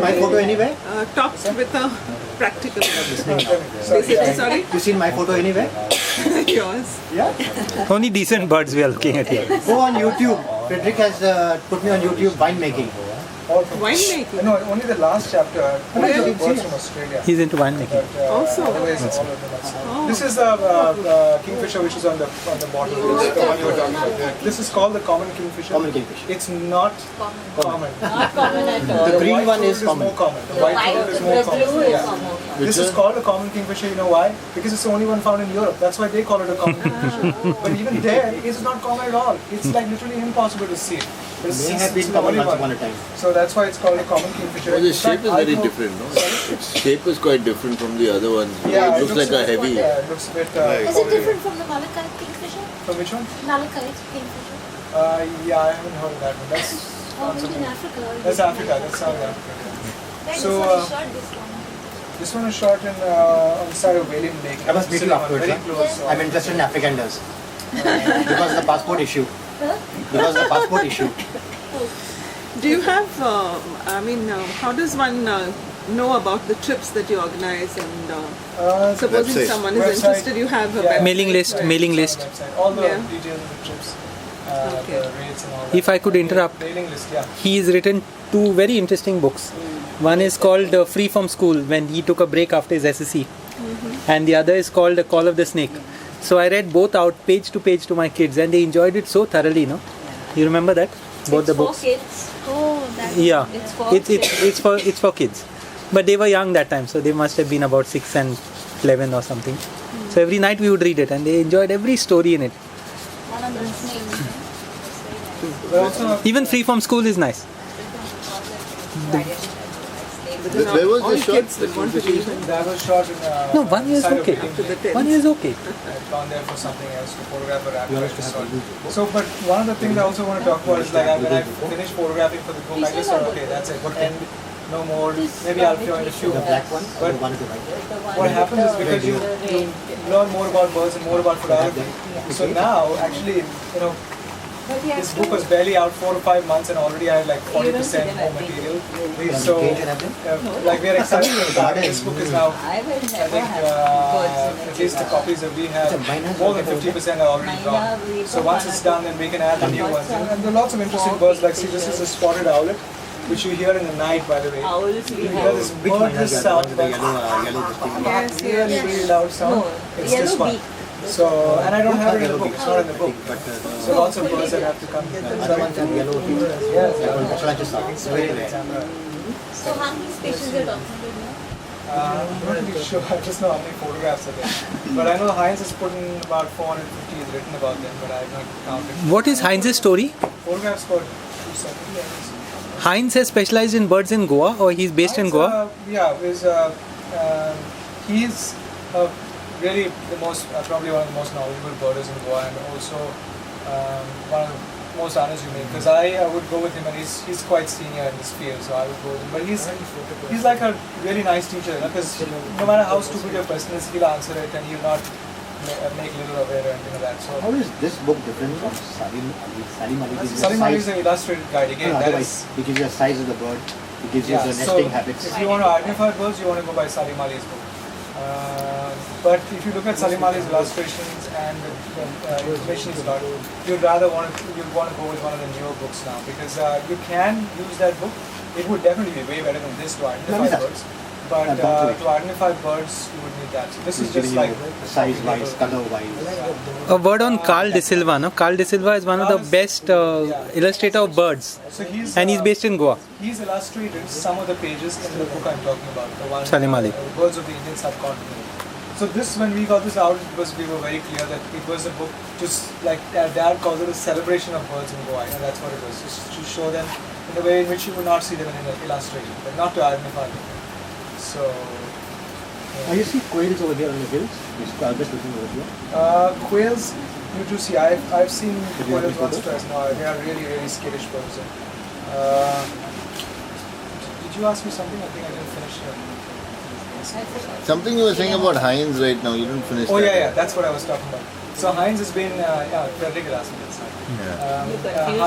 my photo anywhere? Topped with a practical. Sorry? You seen my photo anywhere? Yours. Yeah. Only decent birds we are looking at here. Go on YouTube. Frederick has put me on YouTube winemaking. Winemaking? No, only the last chapter. Really? Birds from Australia. He's into winemaking. Also? Otherwise, all of them are. This is the kingfisher which is on the bottle. The one you were talking about. This is called the common kingfisher. Common kingfisher. It's not common. Not common at all. The green white one is throat common. more common. The white throat is more The common. blue is Yeah. common. This is called a common kingfisher. You know why? Because it's the only one found in Europe. That's why they call it a common kingfisher. But even there, it's not common at all. It's like literally impossible to see it. But May have been the common only once one. upon a time. So that's why it's called a common kingfisher. Well, the In shape fact, is I very know- different, no? Its shape is quite different from the other ones. Yeah, it looks like a heavy. Yeah, it looks a bit. Is it different from the Malachite kingfisher? From which one? Malachite kingfisher. Yeah, I haven't heard of that one. That's Oh, maybe in Africa. That's Africa. That's South Africa. When So, is this shot this one? This one is shot in on the side of William Lake. I must meet you afterwards. Very Huh? close. I'm interested in Africanders. Because of the passport issue. Because of the passport issue. Do you have, how does one know about the trips that you organize and supposing Website. someone is Website. interested, you have a web. Mailing list, Right, mailing it's on list. the website. All the Yeah. details of the trips, Okay. the rates and all that. If I could interrupt. Mailing list, yeah. He's written two very interesting books. One is called Free from School, when he took a break after his SSC. And the other is called The Call of the Snake. So I read both out page to my kids and they enjoyed it so thoroughly, no? You remember that? Both the books. For kids. Oh, that's Yeah, It's for kids. it's for kids. But they were young that time, so they must have been about 6 and 11 or something. So every night we would read it and they enjoyed every story in it. One of the snakes. But also, Even Free from School is nice. Where was all the shot? kids that want to read it. that was shot in. No, 1 year is side of okay. William To the Lake. 10th. 1 year is okay. I've gone there for something else to photograph a rabbit. So, but one of the things I also want to talk about is like when I finished photographing for the book, I just thought, okay, that's it. And no more. Maybe I'll join a few. The black one or But the one to the right? what happens is because you learn more about birds and more about photography. So now, actually, this book was barely out 4 or 5 months and already I had like 40% more material. So, like we are excited about it. This book is now, I think, at least the copies that we have, more than 50% are already gone. So once it's done, then we can add the new ones. And there are lots of interesting birds. Like, see, this is a spotted owlet, which you hear in the night, by the way. You hear this murderous sound, but Yes, really, yes. really loud sound. It's this one. So, and I don't have it in the book. It's not in the book. So lots of birds that have to come. Other ones have yellow feet. Yes. That's what I just saw. It's very rare. So how many species you're talking about? I'm not really sure. I just know how many photographs are there. But I know Heinz has put in about 450. He's written about them, but I have not counted. What is Heinz's story? Photographs for 270, I guess. Heinz has specialized in birds in Goa, or he's based in Goa? He's really the most, probably one of the most knowledgeable birders in Goa, and also one of the most unassuming. Because I would go with him, and he's quite senior in this field, so I would go with him. But he's like a really nice teacher, because no matter how stupid your question is, he'll answer it, and he'll not make little of it or anything like that. So. How is this book different from Salim Ali? Salim Ali is an illustrated guide again. That is, Otherwise, it gives you the size of the bird. It gives you the so nesting habits. if you want to identify birds, you want to go by Salim Ali's book. But if you look at Salim Ali's illustrations and the information he's got, you'd want to go with one of the newer books now, because you can use that book. It would definitely be way better than this to identify birds. But to identify birds, you would need that. So this is just like size-wise, color-wise. A word on Carl De Silva, no? Carl De Silva is one of the best illustrator of birds, So he's based in Goa. He's illustrated some of the pages in the book I'm talking about, the one Salim Ali. Birds of the Indian Subcontinent. So this, when we got this out, because we were very clear that it was a book, just like Dad calls it, a celebration of birds in Goa. And that's what it was, just to show them in a way in which you would not see them in an illustration, but not to identify them. So. Now you see quails over here on the hills. I'm just looking over here. Quails, you do see. I've seen Did you have quails any once, photos? twice. No, they are really, really skittish birds. Did you ask me something? I think I didn't finish it. Something you were saying about Heinz right now, you didn't finish Oh that. yeah, that's what I was talking about. So Heinz has been, Frederick asked me this. Yeah. You confused